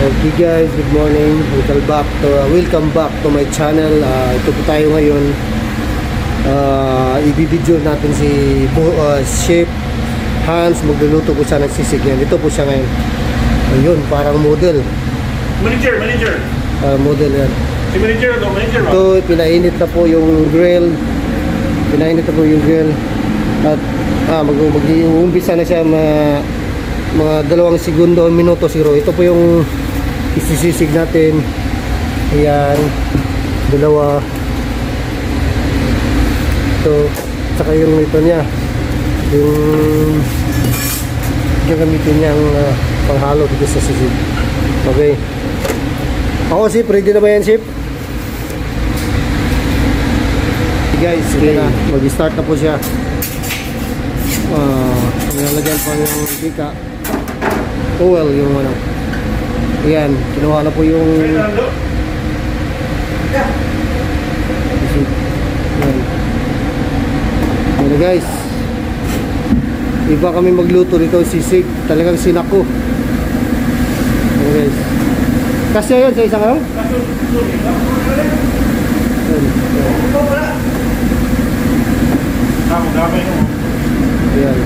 Okay guys, good morning. Welcome back to my channel. Ito po tayo ngayon. I-video natin si Chef Hans. Magluluto po siya ng sisig yan. Ito po siya ngayon. Ayun, parang model. Manager. Model yan. Si manager o manager ba? Ito, pinainit na po yung grill. At mag-uumpisa na siya mga 2 segundo o minuto siguro. Ito po yung isisisig natin. Ayan, 2. Ito, saka yung ito niya, yung gagamitin niyang panghalo dito sa sisig. Okay. Ako, Sip, ready na ba yan, Sip? Okay, guys, okay. Mag-start na po siya. Nilalagyan pa yung bika. Oil yung ano. Ayan, kinuha na po yung ayan. Ayan guys, iba kami magluto dito sisig. Talagang sinako. Ayan guys, kasi yun sa isang araw. Ayan.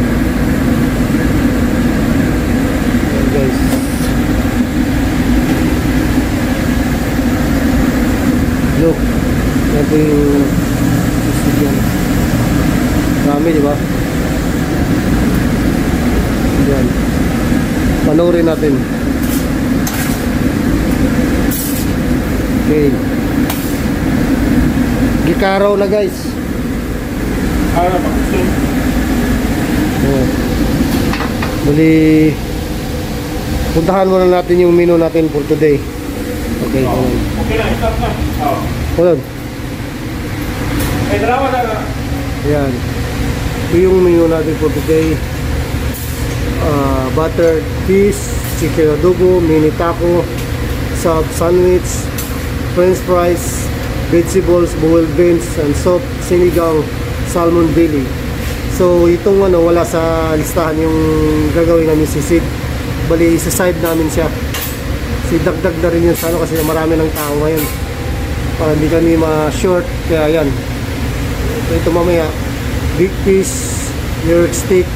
Guys, look, yan po yung sisig yan. Dami, di ba? Yan, panoorin natin. Okay, gikaraw na guys. Muli, puntahan muna natin yung menu natin for today. Okay, okay na, stop na. hold on. Ay, dalawa na. Ayan, ito yung menu natin for today. Buttered fish, chicken adobo, mini taco, sub sandwich, french fries, vegetables, boiled beans, and soup, sinigang, salmon belly. So itong ano, wala sa listahan yung gagawin namin sisig. Bali, isa-side namin siya. Dagdag na rin yun sa ano, kasi marami ng tao ngayon. Para hindi kami ma-short. Kaya yan. So ito mamaya, big fish, New York steak,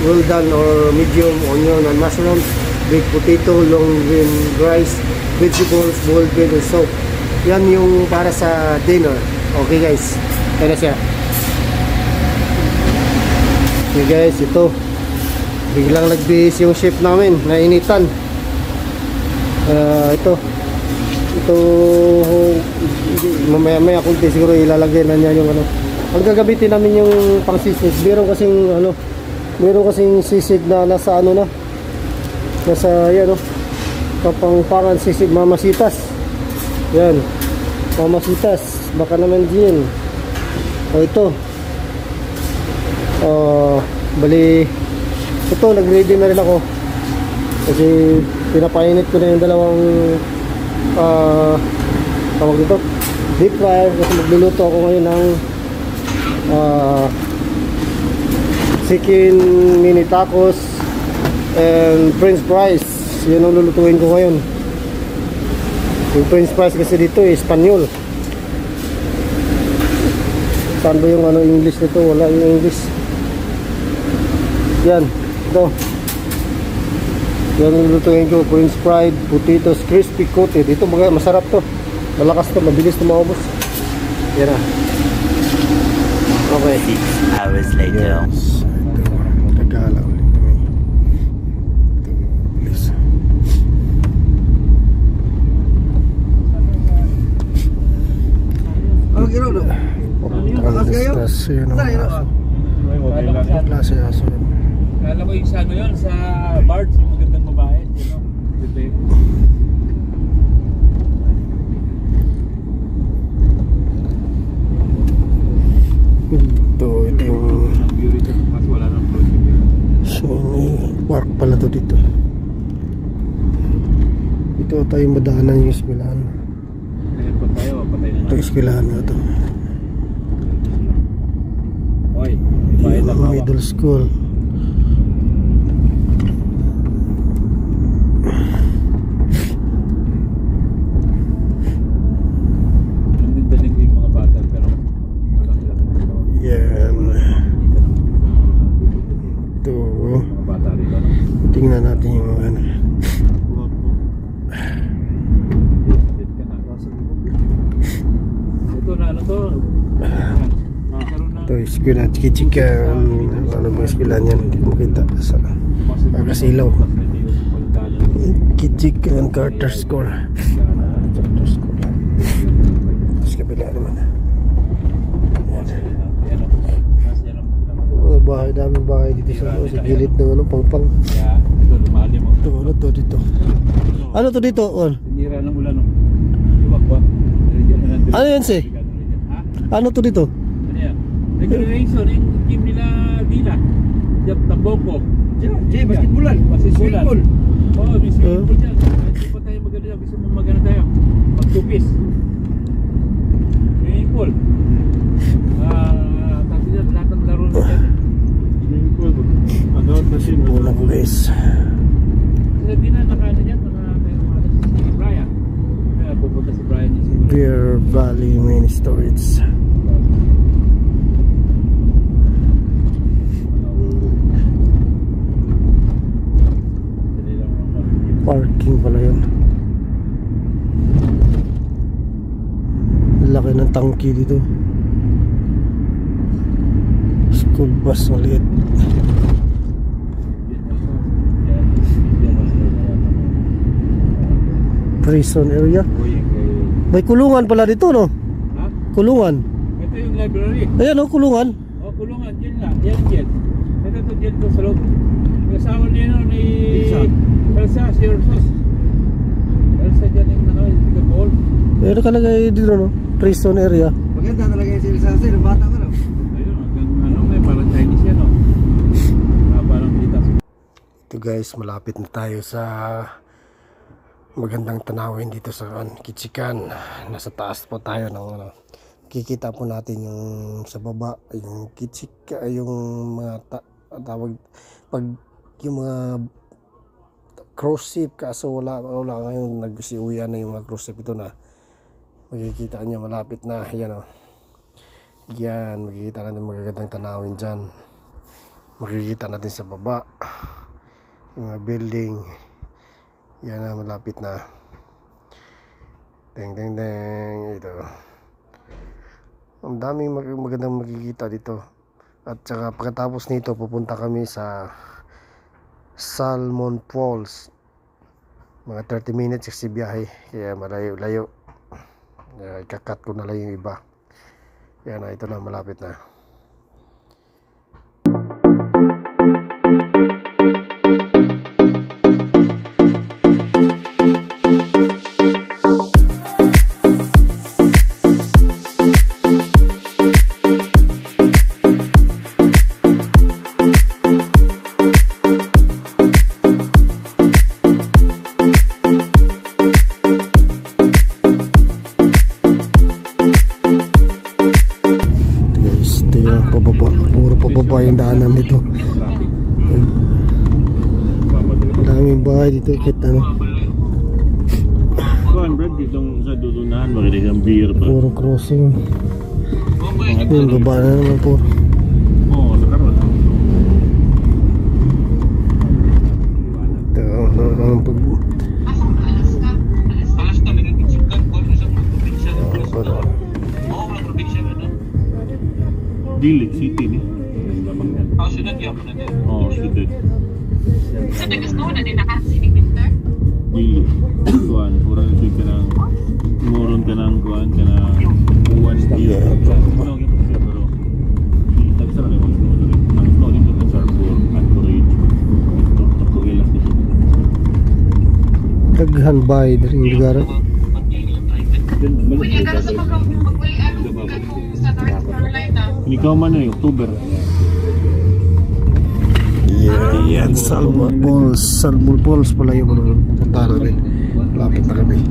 well done or medium, onion and mushroom, baked potato, long green rice, vegetables, boiled beans, and soup. Yan yung para sa dinner. Okay guys, kaya na siya. Okay guys, ito biglang nagbihis yung chef namin, nainitan. Ito mamaya kunti siguro ilalagay na niya yung ano. Ang gagamitin namin yung pang sisig. Meron kasing sisig na nasa ano na, nasa yan o, kapangpangan sisig, mamasitas. Yan, mamasitas, baka naman din. O ito, bali, ito nag-ready na rin ako kasi pinapainit ko na yung 2 tawag dito, deep fryer, kasi magluluto ako ngayon ng chicken mini tacos and french fries. Yun ang lulutuin ko ngayon. Yung french fries kasi dito Espanyol. Saan ba yung ano English nito? Wala yung English. Yan, ito. Yan ang lulutuin ko, french fried potatoes, crispy coated. Ito masarap to. Malakas to, mabilis to maubos. Yan na. Okay. 6 hours later. Yes. Tagala ulit kami. Ito, please. Ano ginawa no? Klase yun ang aso. Klase aso yun. Kala ko yung sa ano yun, sa Bards, yung magandang babae. You know? Ito yung park pala to dito. Ito tayong madaanan yung eskwelahan. Ito eskwelahan nga ito. Middle school. Yun at Kichikan. Ano mga eskwelahan yan? Hindi ko makita sa Kasilaw. Kichikan Carter School. Carter School. Tapos kabila naman. Oh, bahay, daming bahay dito sa gilid ng ano, pangpang. Kaya ito lumalim mo. Ito, ano to dito? Ano to dito, On? Sinira ng ulan, no? Luwak-wak. Ano yan, si? Ha? Ano to dito? Ano yan? Recreation, yung team nila Dila. Tamboko. Basketballan. Basketballan. Oo, may swimming pool dyan. Hindi pa tayo maganda dyan. Gusto mo maganda tayo. Magtupis. Swimming pool. Tapos dyan, lahat ng laro na dyan. Swimming pool. Ano-out na siya. Wala ko guys. Sila Dila, nakaano dyan. Nakaano si Brian. Kaya pupunta si Brian yung siguro. Beer Valley Main Storage. Parking pala yun. Laki ng tangki dito. School bus maliit. Prison area. May kulungan pala dito, no? Ha? Kulungan. Ito yung library. Ayan, oh, kulungan. O, kulungan. Diyan lang. Yan, dyan. Ito to dyan to sa loob. Kasama niya no, ni Elsa, si Ursus. Elsa dyan yung ano, yung Singapore. Eh, nakalagay dito, no? Prison area. Maganda talaga yung silsa sir, bata ka no? Ayun, ano may parang Chinese yan, no? Parang kita. Ito guys, malapit na tayo sa magandang tanawin dito sa Kichikan. Nasa taas po tayo ng ano. Kikita po natin yung sa baba, yung Kichika, yung mga tawag pag yung mga cruise ship, kaso wala ngayon, nagsiuwian na yung mga cruise ship. Ito na makikita niya, malapit na. Yan, oh. Yan, makikita natin magagandang tanawin dyan. Makikita natin sa baba yung mga building. Yan na, malapit na. Deng deng deng. Ito, ang daming magandang makikita dito. At saka pagkatapos nito pupunta kami sa Salmon Falls. Mga 30 minutes kasi biyahe, kaya malayo-layo. Ikakat ko na lang yung iba. Yan na, ito na, malapit na. Pababa yung daanan dito. Daming bahay dito, kahit ano. Kuan Brad, ditong sa dudunahan maganda yung beer ba? Puro crossing. Yung baba na naman po. Oo, sa karon. Ito, ang pag... Dili City ni. Syudad yan. Oh, City. So, gusto mo na din nakasinig, mister? Dili. Kuan, urang din ka ng moron ka ng kuan ka ng uwan beer. Ano yung siya pero nagsara ni mo dito. Ang no dito sa Charbor, Anchorage. Ito tapugilas dito. Daghan bahay dari yung lugar. Kuya, gano'n sa pag-ulian sa North Carolina? Ikaw man na October. Yan, Salmon Falls. Salmon Falls pala yung punta namin. Lapit na kami.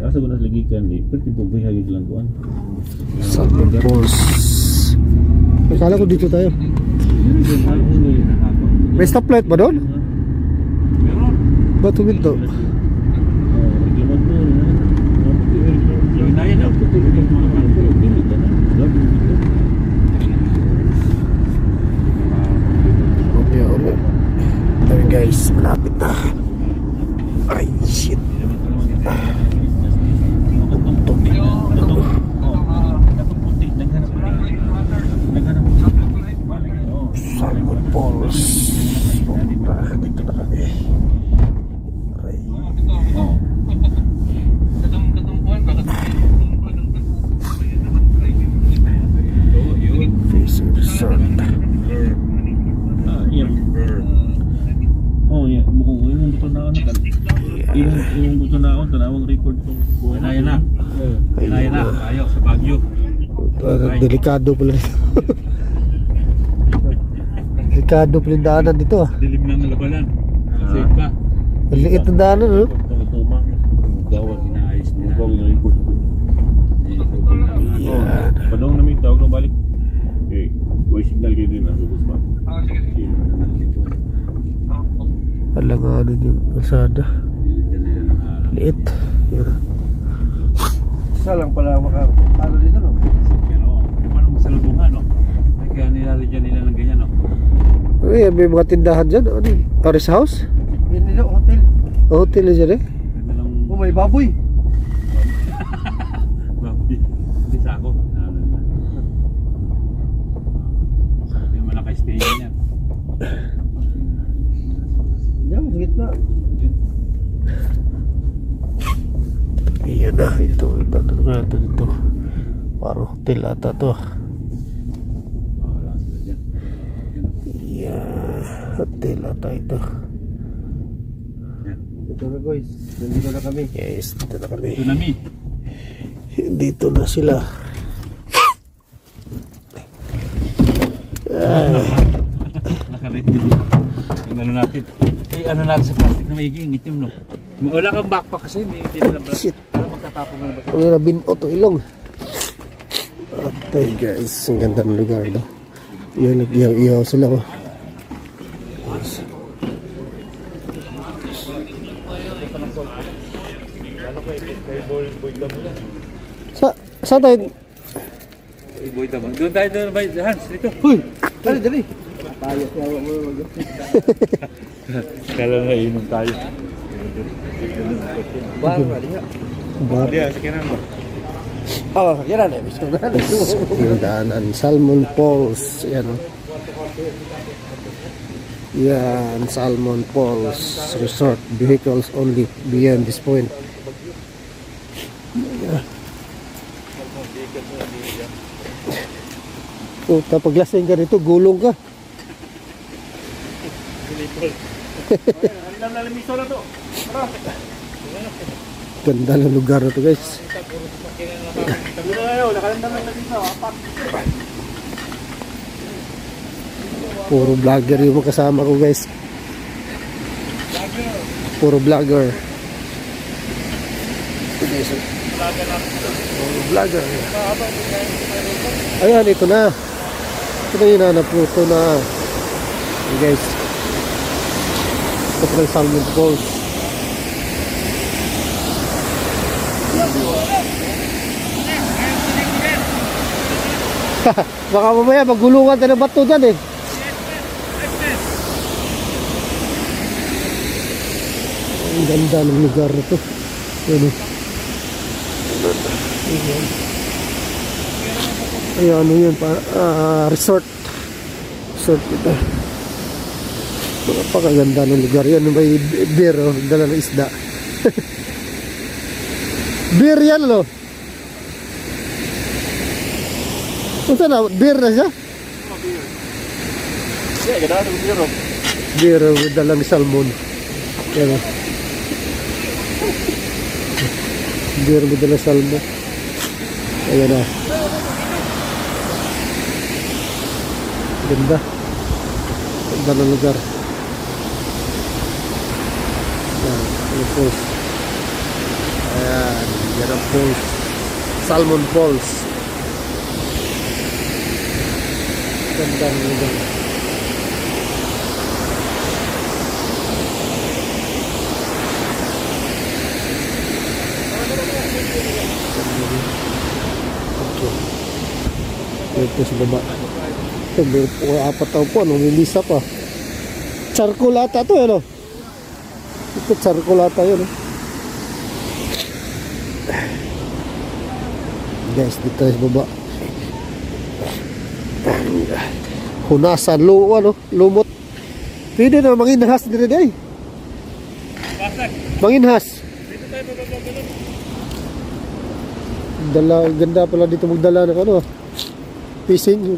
Asa ko nas lagi kan di. Pero tipo behagi lang kuan. Salmon Falls. Akala ko dito tayo. May stoplight ba doon? Meron. Ba't huminto? Okay, ulit. tayo sa Baguio. Delikado pala dito. Delikado pala yung daanan dito ah. Dilim ng labanan. Safe pa. Ang liit ng daanan no? Tumang. Gawag, inaayos nila. Ikaw yung ikot. Yan. Padong na may tawag na balik. Okay. Way signal kayo din. Lubos pa. Alanganin yung kalsada. Liit. Yan. Isa lang pala ano dito no? Pero, paano masalubungan, no? Kaya nilalagyan nila ng ganyan, no? Ay, may mga tindahan dyan. Ano yun? Paris House? Yan nila, hotel. Hotel na dyan eh. Ganda lang. Oh, may baboy. Hindi sa ako. Sabi yung malaki stay niya. Yan, sa gitna. Ayan na. Ito. Ito natin ito. Parang hotel ata to. Wala sila dyan. Yeah. Hotel ata ito. Ito na guys, nandito na kami. Yes. Dito na kami. Tsunami. Dito na sila. Nakarate dito. Yung ano natin. Eh, ano natin sa plastic na maiging itim, no? Wala kang backpack kasi. Hindi na lang. Shit. Para magtatapon mo na ba? Ang nabin to ilong. Atay guys. Ang ganda ng lugar no? Yan. Nag-iyaw sila ko. Saan tayo? Boy naman. Doon tayo doon, Hans, dito. Huy! Dali, dali. Kala na inom tayo. Bahan ba, liha. Bar. Sakinan mo. Oh, yan na, misto na. Daanan. Salmon Falls. Yan o. Yan. Salmon Falls Resort. Vehicles only beyond this point. Puta, pag lasing ka rito, gulong ka. Ganda ng lugar na to guys. Puro vlogger yung mga kasama ko guys. Puro vlogger. Puro vlogger. Ayan, ito na. Ito na yung hanap ko. Ito na. Okay, guys. Ito pa yung Salmon Falls. Baka mamaya magulungan tayo ng bato dyan eh. Ang ganda ng lugar na ito. Ayan eh. Ayan, ano yun? Resort. Resort ito. Napakaganda ng lugar yan. May beer, oh. Dala ng isda. Beer yan, no? Punta na, beer na siya? Beer, with dala ng salmon. Yan, oh. Beer with dala ng salmon. Ayan na. Ganda. Ganda ng lugar. Ayan, yung falls. Ayan, yan ang falls. Salmon Falls. Ganda ng lugar. Okay. Ito sa baba. Ito, may 4 taon po. Lumilisa pa. Charcoal ata ito, ano? Ito, charcoal ata yun, eh. Guys, dito tayo sa baba. Hunasan, ano? Lumot. Pwede na, manginhas din rin, eh. Manginhas. Ganda pala dito magdala ng ano. Fishing.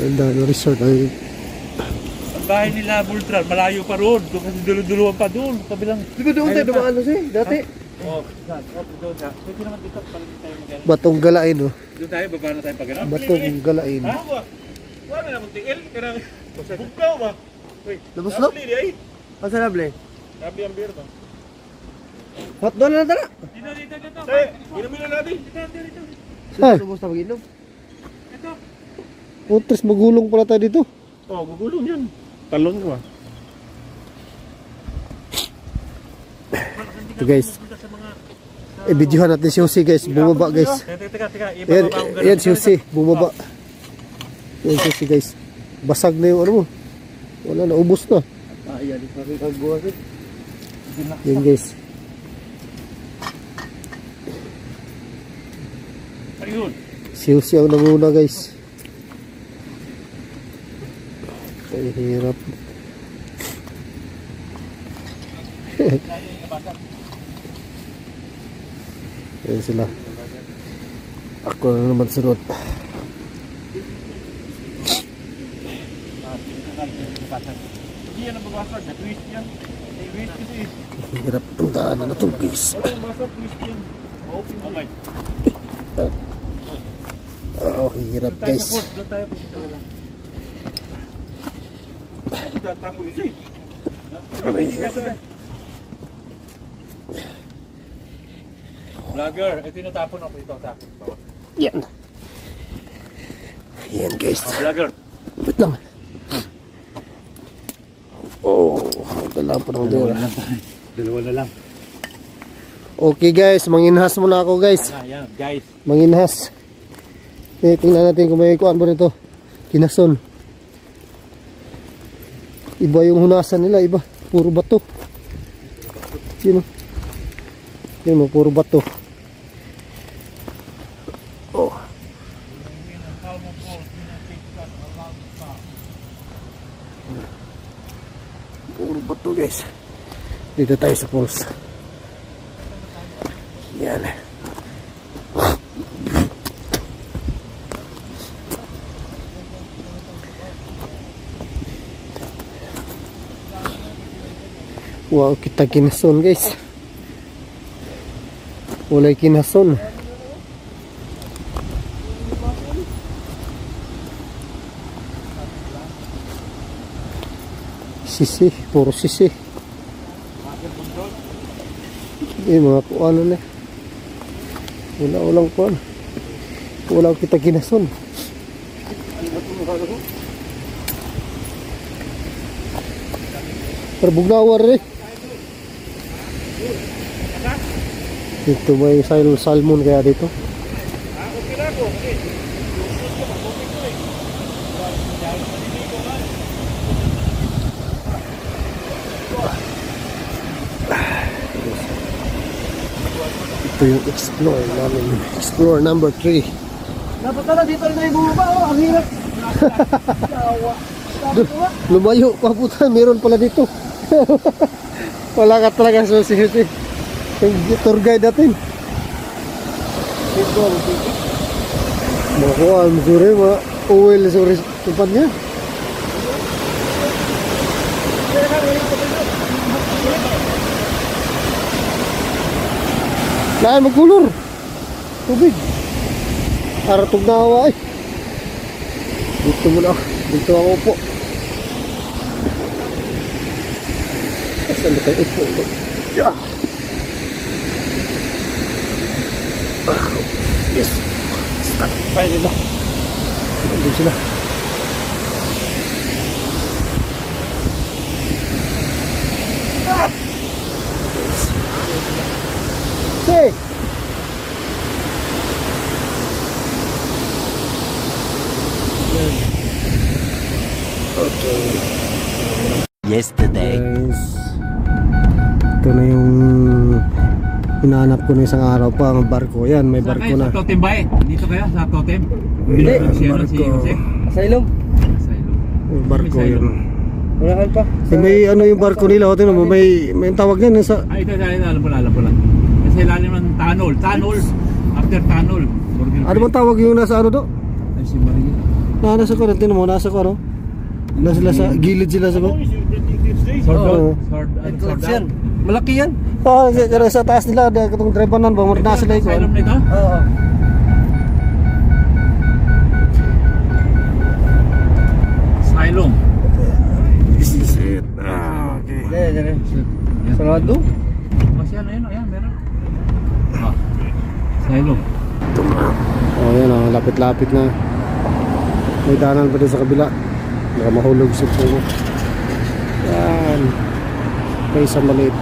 Ganda ng resort ay bahay nila Bultran, malayo pa roon. Doon kasi dulu-duluan pa doon. Kabilang... Di ba doon tayo dumaan na siya dati? Oh, saan? Oh, doon na. Pwede naman dito, palit tayo mag-ano. Batong galain, oh. Doon tayo, baba na tayo pag-ano. Batong galain. Ha? Wala na mong tingil. Karang... Bugkaw ba? Uy, Labas lo? nabli di ay. Ang sarable. Nabli ang beer to. Hot doon na tara. Dito. Eh, inumin na natin. Dito. Ay. Subos na mag-inom. Ito. Putres, magulong pala tayo dito. Oh, gugulong yan. Talon ko ah. Ito guys. I-videohan natin si Jose guys. Bumaba guys. Teka. Ayan, ayan si Jose. Bumaba. Ayan si Jose guys. Basag na yung ano mo. Wala na, ubos na. Yan. Nakikagawa rin. Yan guys. Ayun. Si Jose ang nanguna guys. Ay, hirap. Ayan sila. Ako na naman sunod. Hindi yan ang babasag. Na-twist yan. Twist kasi. Hirap ang daanan na ito guys. Babasag, twist yan. Open. Okay. Oh, hirap guys. Doon tayo. Tapo ito eh. Vlogger, ito yung natapon ako ito sa akin. Yan. Yan guys. Vlogger. Wait lang. Oh, dala pa ng dura. Dalawa na lang. Okay guys, manginhas muna ako guys. Yan, guys. Manginhas. Tingnan natin kung may kuhaan ba nito. Kinason. Iba yung hunasan nila, iba. Puro bato. Yun o. Yun o, puro bato. Oh. Puro bato guys. Dito tayo sa falls. Yan. Wow, kita kinason guys. Walay kinason. Sisi, puro sisi. Mga kuano na. Wala kuano. Wala kita kinason. Terbugnawar rin. Dito may salmon kaya dito. Ito yung explore namin. Explore number 3. Dapat tara dito na yung bumaba. Oh, ang hirap. Lumayo pa puta. Meron pala dito. Wala ka talaga susi-susi. Yung tour guide natin. Makuha, Missouri, mga oil sa tempat niya. Lahat magkulor. Tubig. Aratog na hawa eh. Dito muna ako. Dito ako po. Saan na tayo po? Yeah. Yes. Start. Pwede na. Nandun sila. Hey! Okay. Yesterday. Guys, ito na yung hinahanap ko na isang araw pa ang barko. Yan, may barko na. Sa Totem ba eh? Dito kayo sa Totem? Hindi, Si barko. Jose? Sa ilong. Sa ilong. May barko yun. Wala ka pa. May ano yung barko nila, o tinan mo, may tawag yan sa Ay, ito, alam pala. Kasi ilalim ng tunnel. After tunnel. ano bang tawag yung nasa ano do? Ay, si Maria. Nasa ko, tinan mo, nasa ko ano? Na sila sa gilid sila sa ba? Sword Oo. out. Sword Eclipse yan. out. Malaki yan. Oh, sa taas nila, katong drivenan ba, muna sila ito. Asylum nito? Oo. Asylum. This is it. Ah, okay. Yan. Sarado. Kasi ano yun, ayan, meron. Ah. Asylum. Oh, yan oh, lapit-lapit na. May daanan pa din sa kabila. Baka mahulog sa puno. Yan. May isang maliit.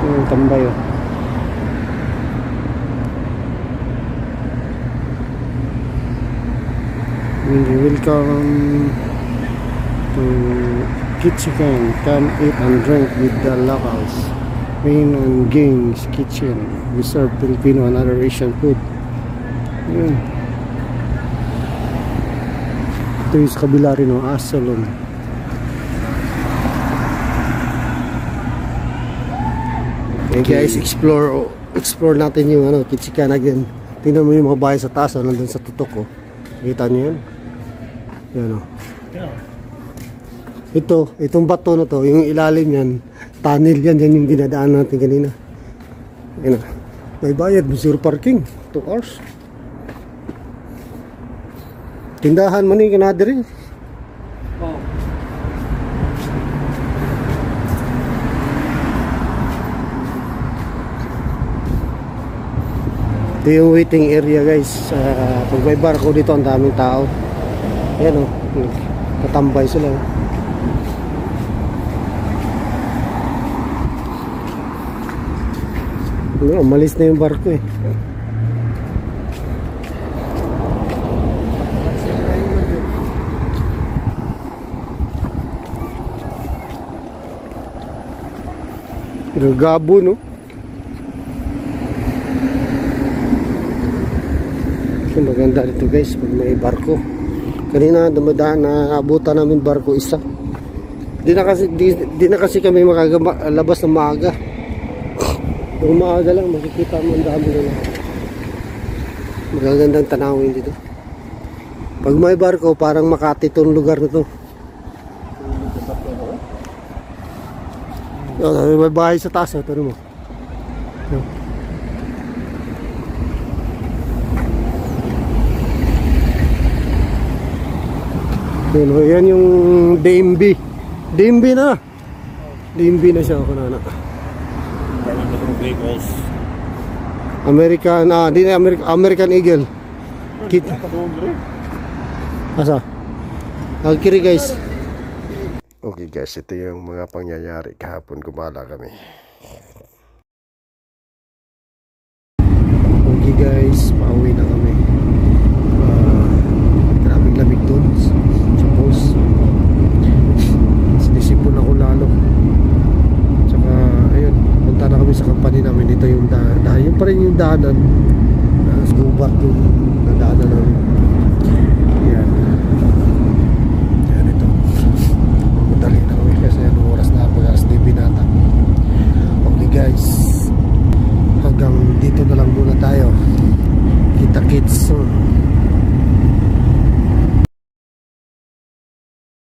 Yung tambay oh. Welcome to Kitchen. Come eat and drink with the locals. Main and Games Kitchen. We serve Filipino and other Asian food. Yun. Ito yung sa kabila rin o, Asalon. Okay guys, explore natin yung ano, Kitchen again. Tingnan mo yung mga bahay sa taas, nandun sa tutok oh. Kita niyo yan? Yan o. Itong bato na to, yung ilalim yan, tunnel yan, yan yung dinadaan natin kanina. Yan o. May bayad, zero parking, 2 hours. Tindahan man yung kanadiri. Oo. Ito yung waiting area guys. Pag may barko dito, ang daming tao. Ayan o, katambay sila. Umalis na yung barko eh. Gabo no. So, maganda dito guys pag may barko. Kanina dumadaan na abutan namin barko isa. Di na kasi kami makagalabas ng maaga. Kung maaga lang makikita mo ang dami na. Magagandang tanawin dito. Pag may barko parang Makati itong lugar na to. Oh, may bahay sa taas, ito mo. Yan yung DMB. DMB na. DMB na siya ako na. American Eagle. Asa? Agkiri guys. Okay guys, ito yung mga pangyayari kahapon gumala kami. Okay guys, pauwi na kami. Grabing lamig doon. Suppose sinisipon ako lalo. Tsaka ayun, punta na kami sa company namin. Ito yung daan. Yun pa rin yung daanan. Scuba yung daanan namin.